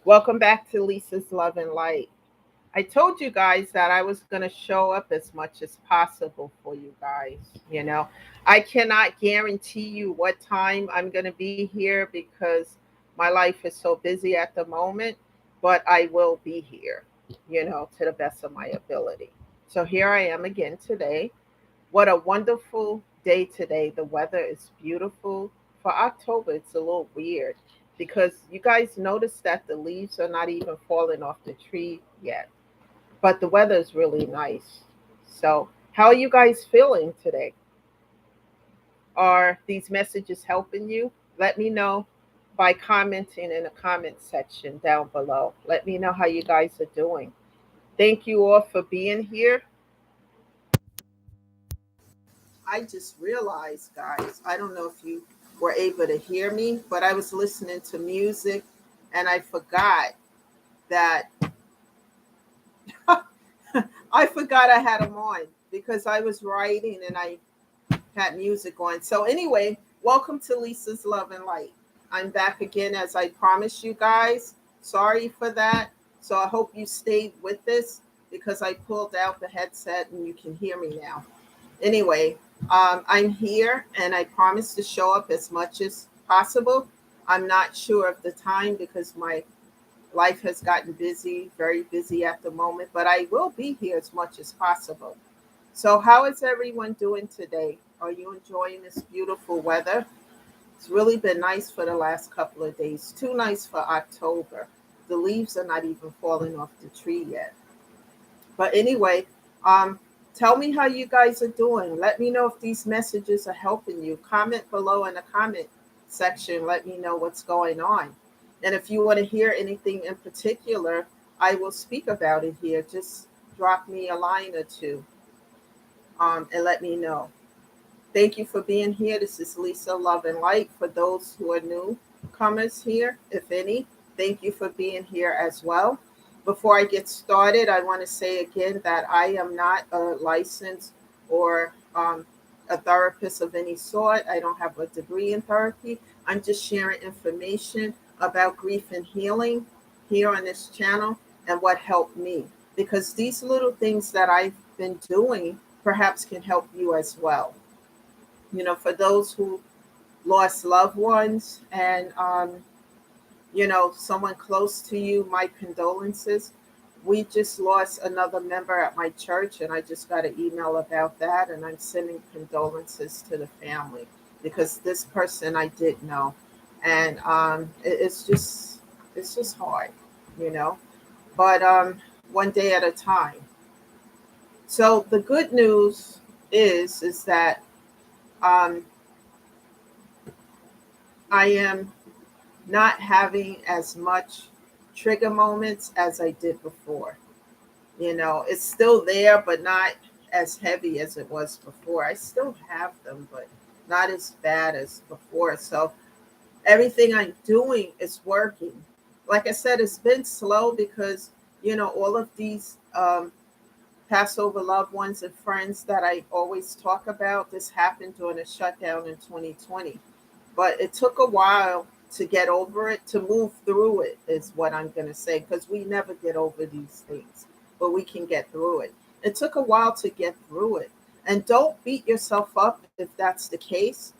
Welcome back to Lisa's Love and Light. I told you guys that I was going to show up as much as possible for you guys. You know, I cannot guarantee you what time I'm going to be here because my life is so busy at the moment, but I will be here, to the best of my ability. So here I am again today. What a wonderful day today. The weather is beautiful. For October, it's a little weird because you guys notice that the leaves are not even falling off the tree yet. But the weather is really nice. So, how are you guys feeling today? Are these messages helping you? Let me know by commenting in the comment section down below. Let me know how you guys are doing. Thank you all for being here. I just realized, guys, I don't know if you were able to hear me, but I was listening to music and I forgot that I forgot I had them on because I was writing and I had music on. So, anyway, welcome to Lisa's Love and Light. I'm back again as I promised you guys. Sorry for that. So, I hope you stayed with this because I pulled out the headset and you can hear me now. Anyway, I'm here and I promise to show up as much as possible. I'm not sure of the time because my life has gotten busy, very busy at the moment, but I will be here as much as possible. So, how is everyone doing today? Are you enjoying this beautiful weather? It's really been nice for the last couple of days. Too nice for October. The leaves are not even falling off the tree yet. But anyway, um, tell me how you guys are doing. Let me know if these messages are helping you. Comment below in the comment section. Let me know what's going on. And if you want to hear anything in particular, I will speak about it here. Just drop me a line or two and let me know. Thank you for being here. This is Lisa Love and Light. For those who are newcomers here, if any, thank you for being here as well. Before I get started, I want to say again that I am not a licensed or a therapist of any sort. I don't have a degree in therapy. I'm just sharing information about grief and healing here on this channel and what helped me. Because these little things that I've been doing perhaps can help you as well. For those who lost loved ones and, someone close to you, my condolences. We just lost another member at my church, and I just got an email about that, and I'm sending condolences to the family because this person I did know, and it's just hard, you know. But one day at a time. So the good news is that um, I am not having as much trigger moments as I did before. It's still there, but not as heavy as it was before. I still have them, but not as bad as before. So everything I'm doing is working. Like I said, it's been slow because, all of these Passover loved ones and friends that I always talk about, this happened during a shutdown in 2020. But it took a while to get over it, to move through it, is what I'm going to say, because we never get over these things, but we can get through it. It took a while to get through it. And don't beat yourself up if that's the case,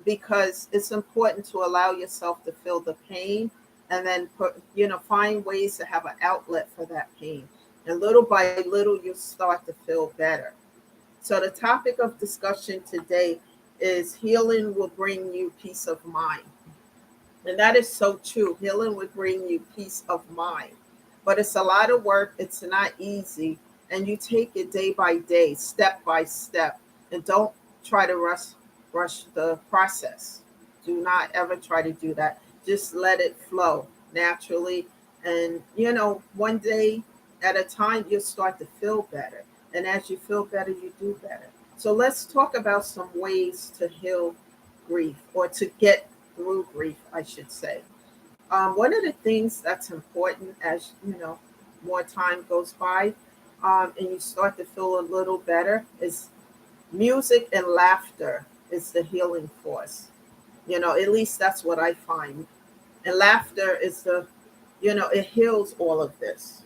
because it's important to allow yourself to feel the pain and then find ways to have an outlet for that pain. And little by little, you'll start to feel better. So, the topic of discussion today is healing will bring you peace of mind. And that is so true. Healing will bring you peace of mind. But it's a lot of work, it's not easy. And you take it day by day, step by step. And don't try to rush the process. Do not ever try to do that. Just let it flow naturally. And, one day at a time, you'll start to feel better. And as you feel better, you do better. So let's talk about some ways to heal grief or to get through grief, I should say. One of the things that's important as more time goes by, and you start to feel a little better, is music and laughter is the healing force. At least that's what I find. And laughter is the It heals all of this.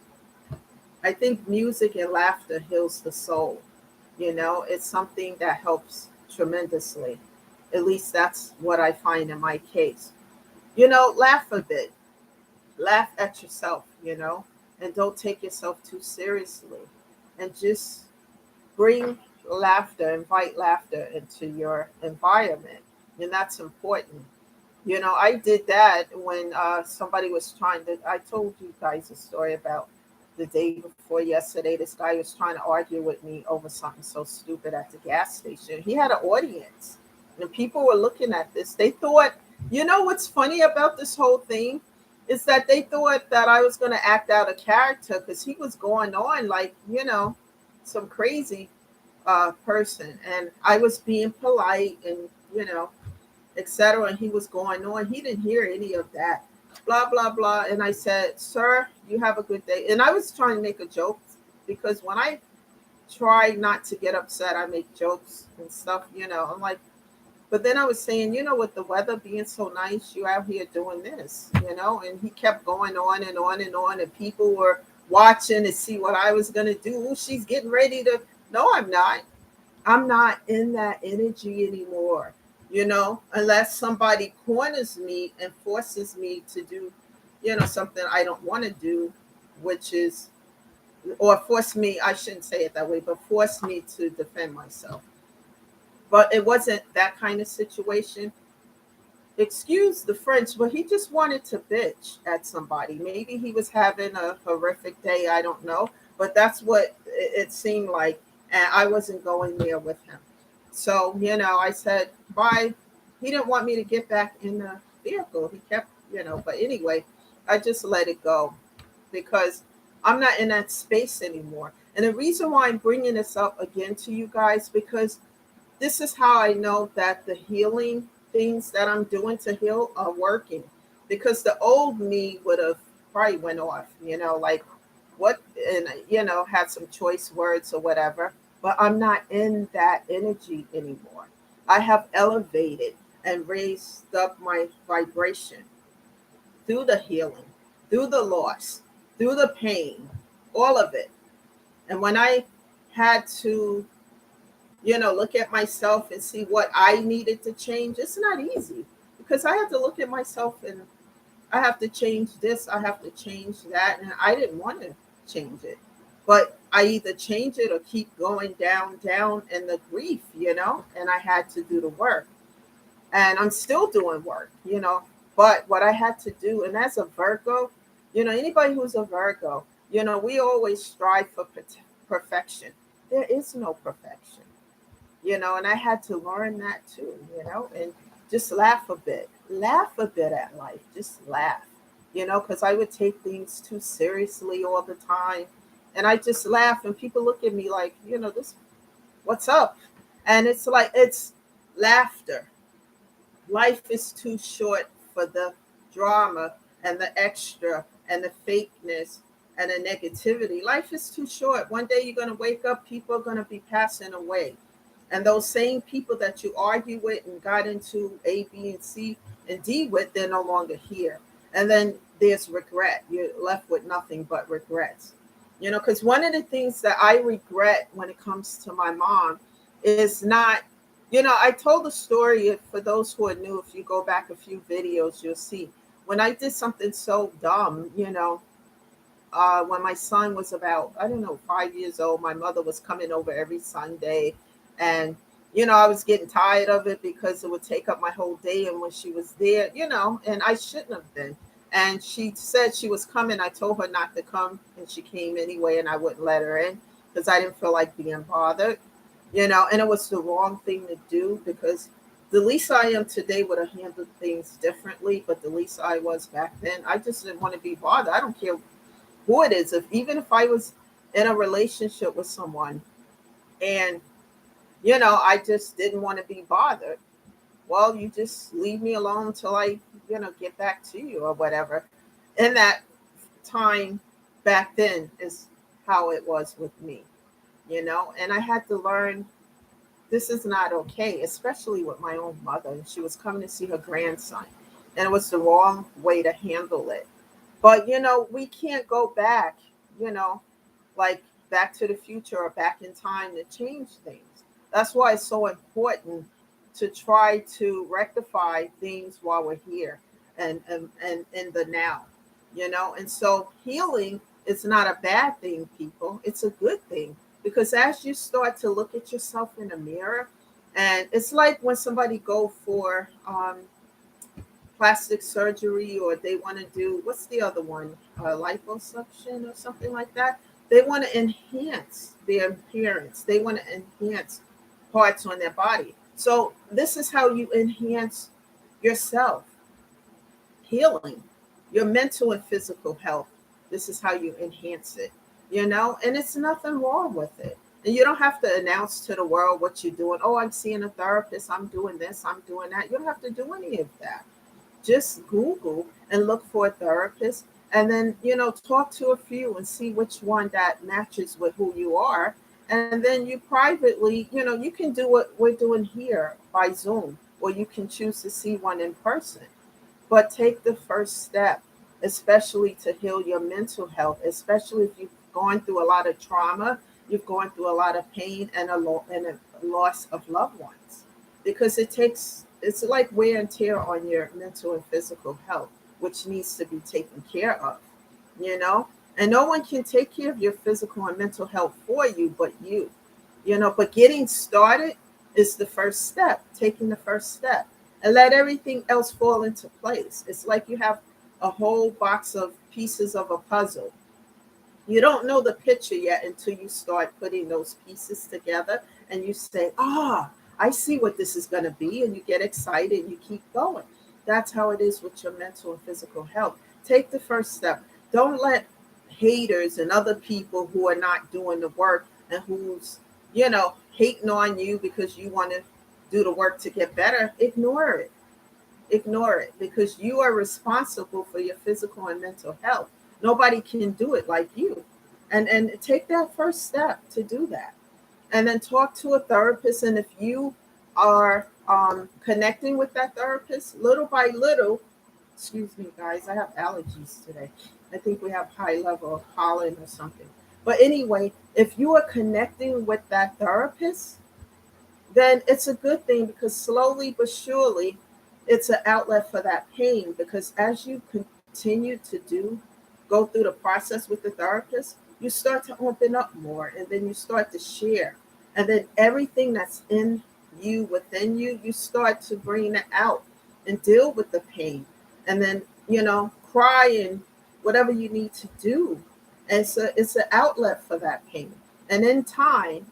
I think music and laughter heals the soul. It's something that helps tremendously. At least that's what I find in my case. Laugh a bit, laugh at yourself, and don't take yourself too seriously. And just bring laughter, invite laughter into your environment. And that's important. I did that when somebody was trying to. I told you guys a story about the day before yesterday. This guy was trying to argue with me over something so stupid at the gas station. He had an audience, and people were looking at this. They thought, what's funny about this whole thing is that they thought that I was going to act out a character because he was going on like, some crazy person. And I was being polite and, etc. And he was going on. He didn't hear any of that. Blah, blah, blah. And I said, sir, you have a good day. And I was trying to make a joke because when I try not to get upset, I make jokes and stuff, I'm like, but then I was saying, with the weather being so nice, you out here doing this, and he kept going on and on and on. And people were watching to see what I was going to do. Ooh, she's getting ready to. No, I'm not. I'm not in that energy anymore, unless somebody corners me and forces me to do, something I don't want to do, which is, or force me, I shouldn't say it that way, but force me to defend myself. But it wasn't that kind of situation. Excuse the French, but he just wanted to bitch at somebody. Maybe he was having a horrific day. I don't know. But that's what it seemed like. And I wasn't going there with him. So, I said, bye. He didn't want me to get back in the vehicle. He kept, but anyway, I just let it go because I'm not in that space anymore. And the reason why I'm bringing this up again to you guys, because this is how I know that the healing things that I'm doing to heal are working. Because the old me would have probably went off, like what, and had some choice words or whatever. But I'm not in that energy anymore. I have elevated and raised up my vibration through the healing, through the loss, through the pain, all of it. And when I had to look at myself and see what I needed to change. It's not easy because I have to look at myself and I have to change this, I have to change that. And I didn't want to change it. But I either change it or keep going down, down in the grief, and I had to do the work. And I'm still doing work. But what I had to do, and as a Virgo, anybody who's a Virgo, we always strive for perfection. There is no perfection, and I had to learn that too, and just laugh a bit at life, just laugh, because I would take things too seriously all the time. And I just laugh, and people look at me like, this, what's up? And it's like, it's laughter. Life is too short for the drama and the extra and the fakeness and the negativity. Life is too short. One day you're going to wake up, people are going to be passing away. And those same people that you argue with and got into A, B, and C and D with, they're no longer here. And then there's regret. You're left with nothing but regrets. Because one of the things that I regret when it comes to my mom is not, I told the story for those who are new. If you go back a few videos, you'll see when I did something so dumb, when my son was about, I don't know, 5 years old, my mother was coming over every Sunday. And, I was getting tired of it because it would take up my whole day. And when she was there, and I shouldn't have been. And she said she was coming. I told her not to come. And she came anyway. And I wouldn't let her in because I didn't feel like being bothered, and it was the wrong thing to do because the Lisa I am today would have handled things differently. But the Lisa I was back then, I just didn't want to be bothered. I don't care who it is. Even if I was in a relationship with someone and, I just didn't want to be bothered. Well, you just leave me alone until I, get back to you or whatever. And that time back then is how it was with me, and I had to learn this is not okay, especially with my own mother. And she was coming to see her grandson, and it was the wrong way to handle it. But we can't go back, you know, like back to the future or back in time to change things. That's why it's so important to try to rectify things while we're here and in the now, And so healing is not a bad thing, people. It's a good thing because as you start to look at yourself in the mirror, and it's like when somebody go for plastic surgery, or they want to do, what's the other one, liposuction or something like that. They want to enhance their appearance. They want to enhance parts on their body. So this is how you enhance yourself. Healing your mental and physical health. This is how you enhance it, and it's nothing wrong with it. And you don't have to announce to the world what you're doing. Oh, I'm seeing a therapist, I'm doing this, I'm doing that. You don't have to do any of that. Just Google and look for a therapist, and then talk to a few and see which one that matches with who you are. And then you privately, you can do what we're doing here by Zoom, or you can choose to see one in person. But take the first step, especially to heal your mental health, especially if you've gone through a lot of trauma, you've gone through a lot of pain and a loss of loved ones. Because it's like wear and tear on your mental and physical health, which needs to be taken care of, you know? And no one can take care of your physical and mental health for you but you, but getting started is the first step, taking the first step, and let everything else fall into place. It's like you have a whole box of pieces of a puzzle. You don't know the picture yet until you start putting those pieces together and you say, I see what this is going to be. And you get excited and you keep going. That's how it is with your mental and physical health. Take the first step. Don't let haters and other people who are not doing the work and who's, hating on you because you want to do the work to get better, ignore it. Ignore it, because you are responsible for your physical and mental health. Nobody can do it like you. And take that first step to do that. And then talk to a therapist. And if you are connecting with that therapist little by little, excuse me, guys, I have allergies today. I think we have high level of pollen or something. But anyway, if you are connecting with that therapist, then it's a good thing, because slowly but surely it's an outlet for that pain. Because as you continue to go through the process with the therapist, you start to open up more, and then you start to share. And then everything that's in you, within you, you start to bring it out and deal with the pain. And then, cry and whatever you need to do. And it's an outlet for that pain. And in time,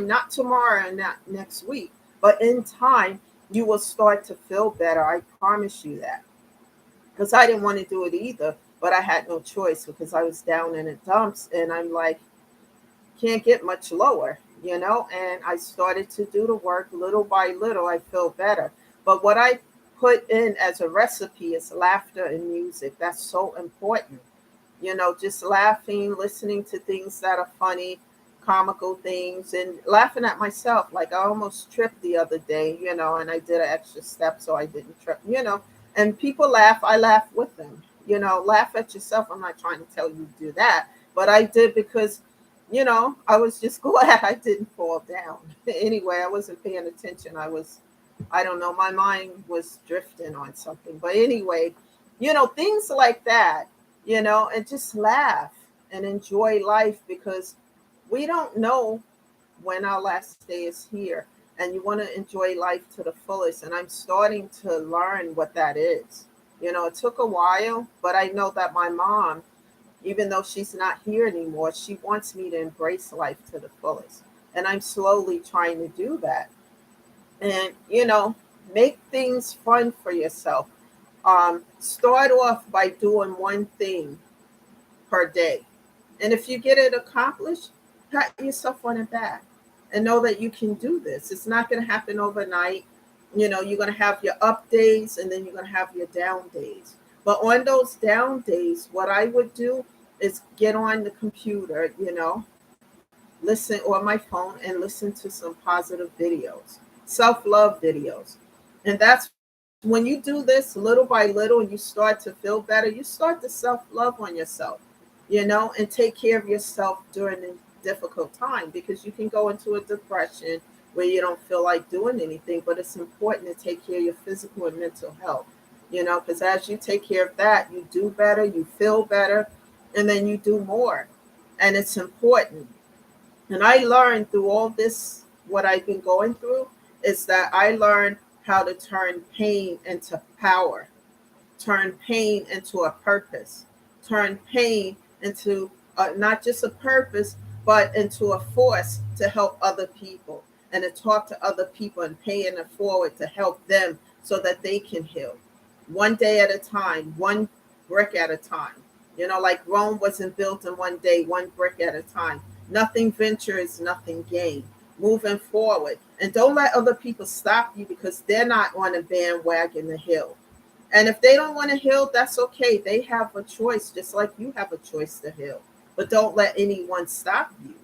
not tomorrow and not next week, but in time, you will start to feel better. I promise you that. Because I didn't want to do it either, but I had no choice, because I was down in the dumps, and I'm like, can't get much lower, And I started to do the work little by little. I feel better. But what I put in as a recipe is laughter and music. That's so important. Just laughing, listening to things that are funny, comical things, and laughing at myself. Like I almost tripped the other day, and I did an extra step so I didn't trip. And people laugh, I laugh with them. Laugh at yourself. I'm not trying to tell you to do that, but I did because, I was just glad I didn't fall down. Anyway, I wasn't paying attention. I don't know, my mind was drifting on something. But anyway, things like that, and just laugh and enjoy life, because we don't know when our last day is here. And you want to enjoy life to the fullest. And I'm starting to learn what that is. It took a while, but I know that my mom, even though she's not here anymore, she wants me to embrace life to the fullest. And I'm slowly trying to do that. And, make things fun for yourself. Start off by doing one thing per day. And if you get it accomplished, pat yourself on the back and know that you can do this. It's not going to happen overnight. You're going to have your up days, and then you're going to have your down days. But on those down days, what I would do is get on the computer, listen, or my phone, and listen to some positive videos, self-love videos. And that's when you do this little by little and you start to feel better, you start to self-love on yourself, and take care of yourself during a difficult time, because you can go into a depression where you don't feel like doing anything. But it's important to take care of your physical and mental health, because as you take care of that, you do better, you feel better, and then you do more. And it's important. And I learned through all this, what I've been going through, is that I learned how to turn pain into power, turn pain into a purpose, turn pain into not just a purpose, but into a force to help other people, and to talk to other people and paying it forward to help them so that they can heal. One day at a time, one brick at a time. Like Rome wasn't built in one day, one brick at a time. Nothing venture is nothing gain. Moving forward. And don't let other people stop you because they're not on a bandwagon to heal. And if they don't want to heal, that's okay. They have a choice, just like you have a choice to heal. But don't let anyone stop you.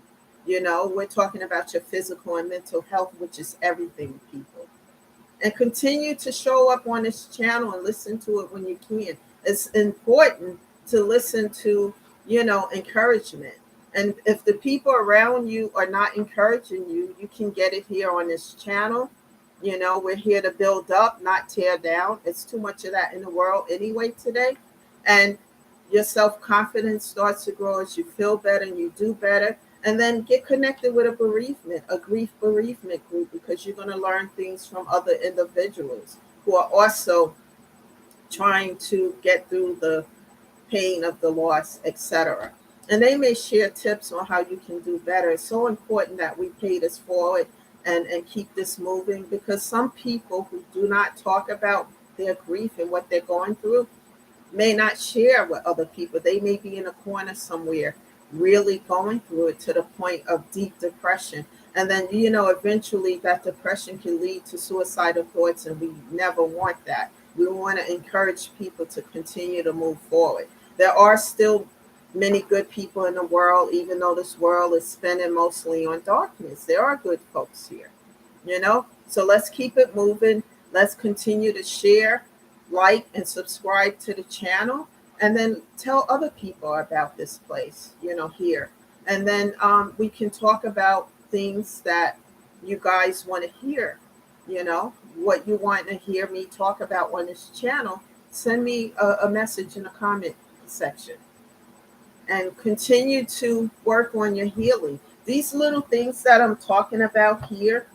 We're talking about your physical and mental health, which is everything, people. And continue to show up on this channel and listen to it when you can. It's important to listen to, encouragement. And if the people around you are not encouraging you, you can get it here on this channel. We're here to build up, not tear down. It's too much of that in the world anyway today. And your self-confidence starts to grow as you feel better and you do better. And then get connected with a grief bereavement group, because you're going to learn things from other individuals who are also trying to get through the pain of the loss, etc. And they may share tips on how you can do better. It's so important that we pay this forward and keep this moving, because some people who do not talk about their grief and what they're going through may not share with other people. They may be in a corner somewhere really going through it to the point of deep depression. And then, eventually that depression can lead to suicidal thoughts, and we never want that. We want to encourage people to continue to move forward. There are still many good people in the world, even though this world is spinning mostly on darkness. There are good folks here, So let's keep it moving. Let's continue to share, like, and subscribe to the channel, and then tell other people about this place, here. And then we can talk about things that you guys want to hear, what you want to hear me talk about on this channel. Send me a message in the comment section. And continue to work on your healing. These little things that I'm talking about here,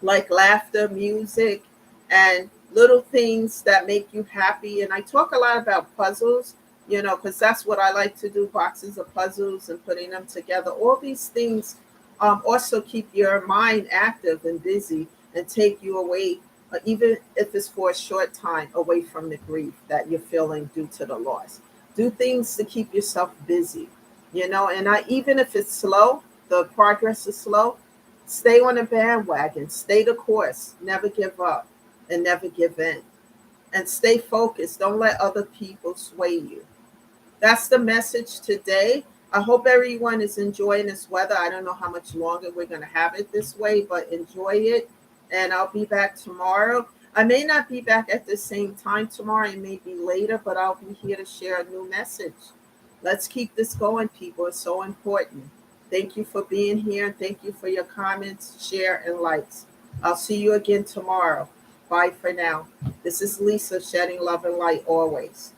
like laughter, music, and little things that make you happy. And I talk a lot about puzzles, because that's what I like to do, boxes of puzzles and putting them together. All these things also keep your mind active and busy and take you away, even if it's for a short time, away from the grief that you're feeling due to the loss. Do things to keep yourself busy, and even if it's slow, the progress is slow, stay on the bandwagon, stay the course, never give up and never give in, and stay focused. Don't let other people sway you. That's the message today. I hope everyone is enjoying this weather. I don't know how much longer we're going to have it this way, but enjoy it. And I'll be back tomorrow. I may not be back at the same time tomorrow. It may be later, but I'll be here to share a new message. Let's keep this going, people. It's so important. Thank you for being here. Thank you for your comments, share, and likes. I'll see you again tomorrow. Bye for now. This is Lisa, shedding love and light always.